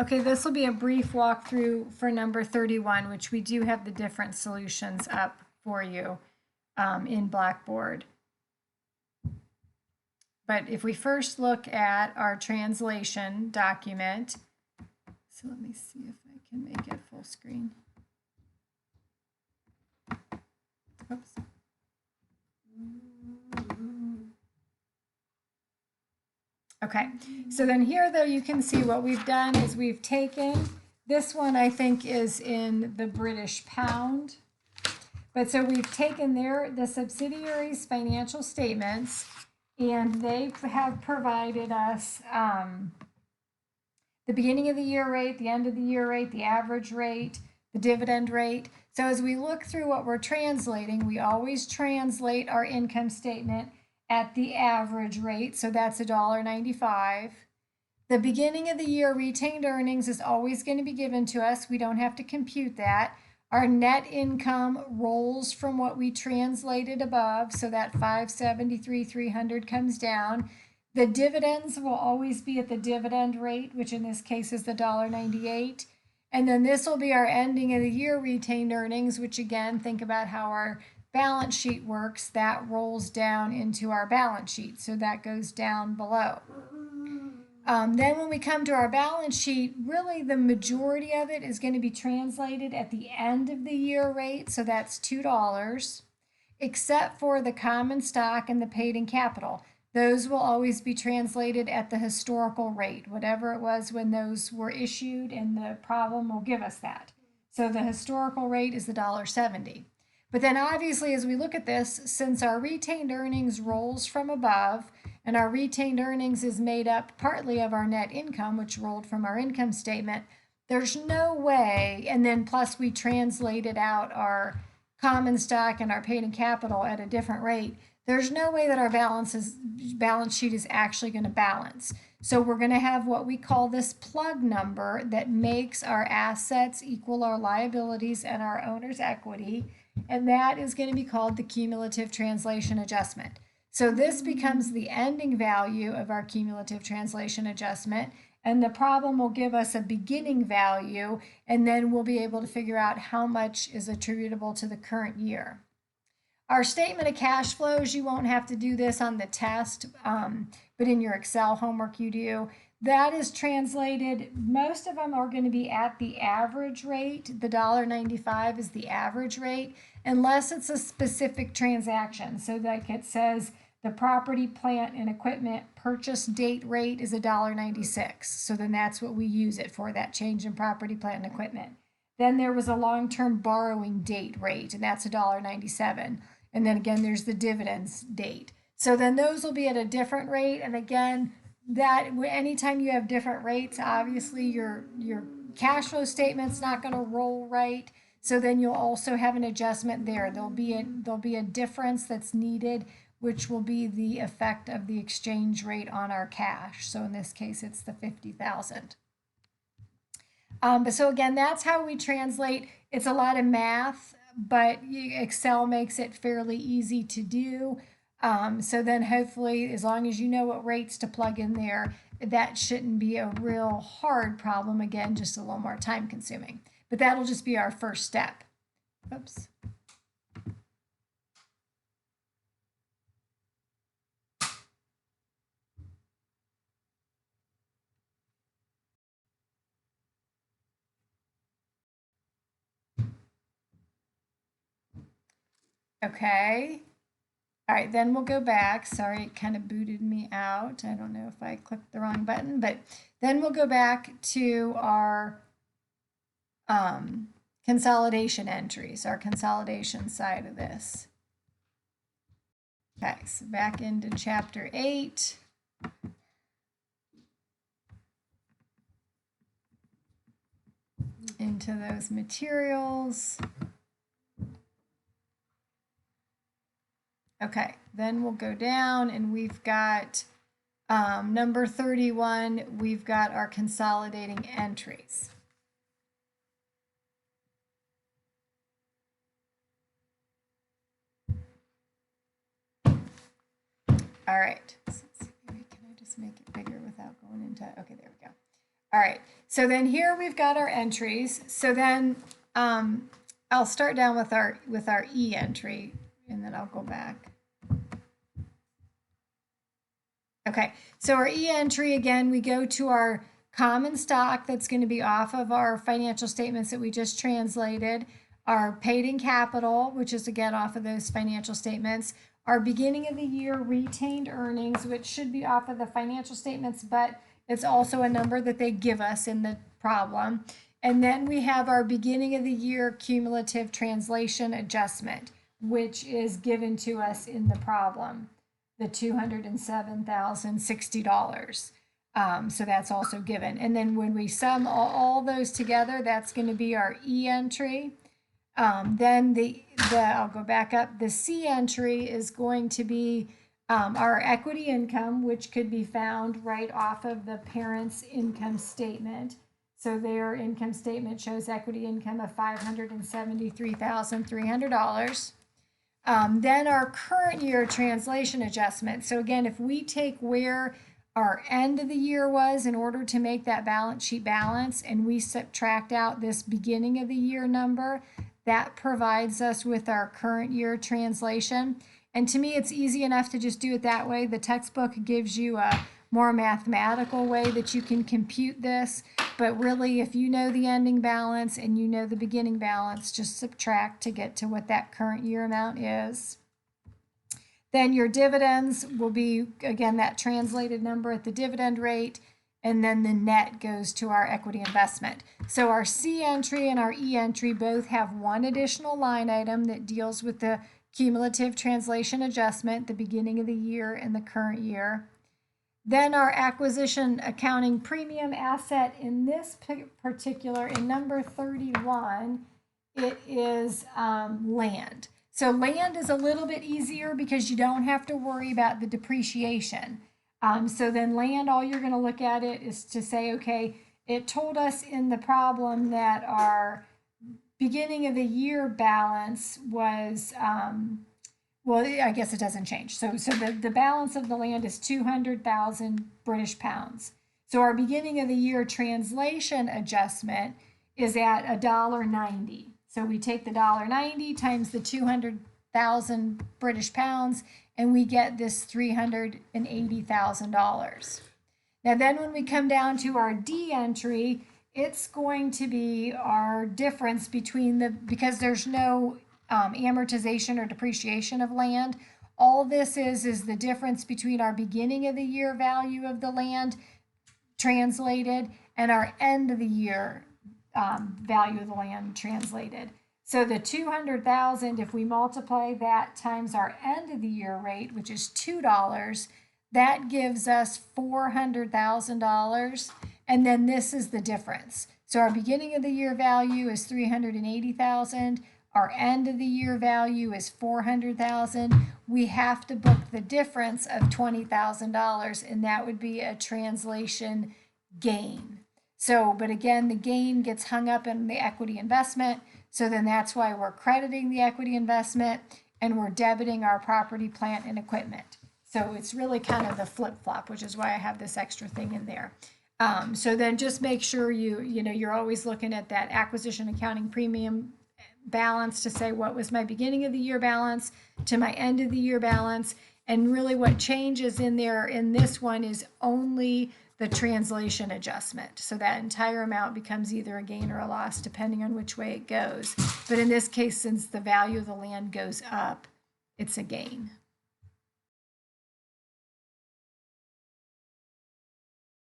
Okay, this will be a brief walkthrough for number 31, which we do have the different solutions up for you in Blackboard. But if we first look at our translation document, so let me see if I can make it full screen. Oops. Okay, so then here though you can see what we've done is we've taken, this one I think is in the British pound, but so we've taken the subsidiaries' financial statements and they have provided us the beginning of the year rate, the end of the year rate, the average rate, the dividend rate. So as we look through what we're translating, we always translate our income statement at the average rate, so that's $1.95. The beginning of the year retained earnings is always going to be given to us. We don't have to compute that. Our net income rolls from what we translated above, so that 573,300 comes down. The dividends will always be at the dividend rate, which in this case is the $1.98. And then this will be our ending of the year retained earnings, which again, think about how our balance sheet works. That rolls down into our balance sheet, so that goes down below. Then when we come to our balance sheet, really the majority of it is going to be translated at the end of the year rate, so that's $2, except for the common stock and the paid-in capital. Those will always be translated at the historical rate, whatever it was when those were issued, and the problem will give us that. So the historical rate is the $1.70. But then obviously as we look at this, since our retained earnings rolls from above, and our retained earnings is made up partly of our net income, which rolled from our income statement, there's no way, and then plus we translated out our common stock and our paid-in capital at a different rate, there's no way that our balance sheet is actually going to balance. So we're going to have what we call this plug number that makes our assets equal our liabilities and our owner's equity, and that is going to be called the cumulative translation adjustment. So this becomes the ending value of our cumulative translation adjustment, and the problem will give us a beginning value, and then we'll be able to figure out how much is attributable to the current year. Our statement of cash flows, you won't have to do this on the test, but in your Excel homework you do. That is translated, most of them are going to be at the average rate. The $1.95 is the average rate, unless it's a specific transaction. So like it says the property, plant, and equipment purchase date rate is $1.96. So then that's what we use it for, that change in property, plant, and equipment. Then there was a long-term borrowing date rate, and that's $1.97. And then again, there's the dividends date. So then those will be at a different rate. And again, that anytime you have different rates, obviously your cash flow statement's not going to roll right. So then you'll also have an adjustment there. There'll be a difference that's needed, which will be the effect of the exchange rate on our cash. So in this case, it's the 50,000. But so again, that's how we translate. It's a lot of math, but Excel makes it fairly easy to do. So then hopefully, as long as you know what rates to plug in there, that shouldn't be a real hard problem. Again, just a little more time consuming. But that'll just be our first step. Oops. Okay. All right, then we'll go back. Sorry, it kind of booted me out. I don't know if I clicked the wrong button, but then we'll go back to our consolidation entries, our consolidation side of this. Okay, so back into chapter 8. Into those materials. Okay, then we'll go down and we've got number 31, we've got our consolidating entries. All right, so let's see, maybe can I just make it bigger without going into, okay, there we go. All right, so then here we've got our entries. So then I'll start down with our E entry, and then I'll go back. Okay, so our E entry, again, we go to our common stock that's going to be off of our financial statements that we just translated, our paid in capital, which is again off of those financial statements, our beginning of the year retained earnings, which should be off of the financial statements, but it's also a number that they give us in the problem. And then we have our beginning of the year cumulative translation adjustment, which is given to us in the problem, the $207,060. So that's also given. And then when we sum all those together, that's going to be our E entry. Then I'll go back up. The C entry is going to be our equity income, which could be found right off of the parent's income statement. So their income statement shows equity income of $573,300. Then our current year translation adjustment. So again, if we take where our end of the year was in order to make that balance sheet balance, and we subtract out this beginning of the year number, that provides us with our current year translation. And to me, it's easy enough to just do it that way. The textbook gives you a more mathematical way that you can compute this. But really, if you know the ending balance and you know the beginning balance, just subtract to get to what that current year amount is. Then your dividends will be, again, that translated number at the dividend rate, and then the net goes to our equity investment. So our C entry and our E entry both have one additional line item that deals with the cumulative translation adjustment, the beginning of the year and the current year. Then our acquisition accounting premium asset in this particular, in number 31, it is land. So land is a little bit easier because you don't have to worry about the depreciation. So then land, all you're going to look at it is to say, okay, it told us in the problem that our beginning of the year balance was, well, I guess it doesn't change. So the balance of the land is 200,000 British pounds. So our beginning of the year translation adjustment is at $1.90. So we take the $1.90 times the 200,000 British pounds, and we get this $380,000. Now then when we come down to our D entry, it's going to be our difference between because there's no amortization or depreciation of land. All this is the difference between our beginning of the year value of the land translated and our end of the year value of the land translated. So the 200,000, if we multiply that times our end of the year rate, which is $2, that gives us $400,000. And then this is the difference. So our beginning of the year value is 380,000. Our end of the year value is 400,000. We have to book the difference of $20,000, and that would be a translation gain. So, but again, the gain gets hung up in the equity investment. So then that's why we're crediting the equity investment and we're debiting our property, plant, and equipment. So it's really kind of the flip-flop, which is why I have this extra thing in there. So then just make sure you're always looking at that acquisition accounting premium balance to say what was my beginning of the year balance to my end of the year balance. And really what changes in there in this one is only the translation adjustment. So that entire amount becomes either a gain or a loss depending on which way it goes. But in this case, since the value of the land goes up, it's a gain.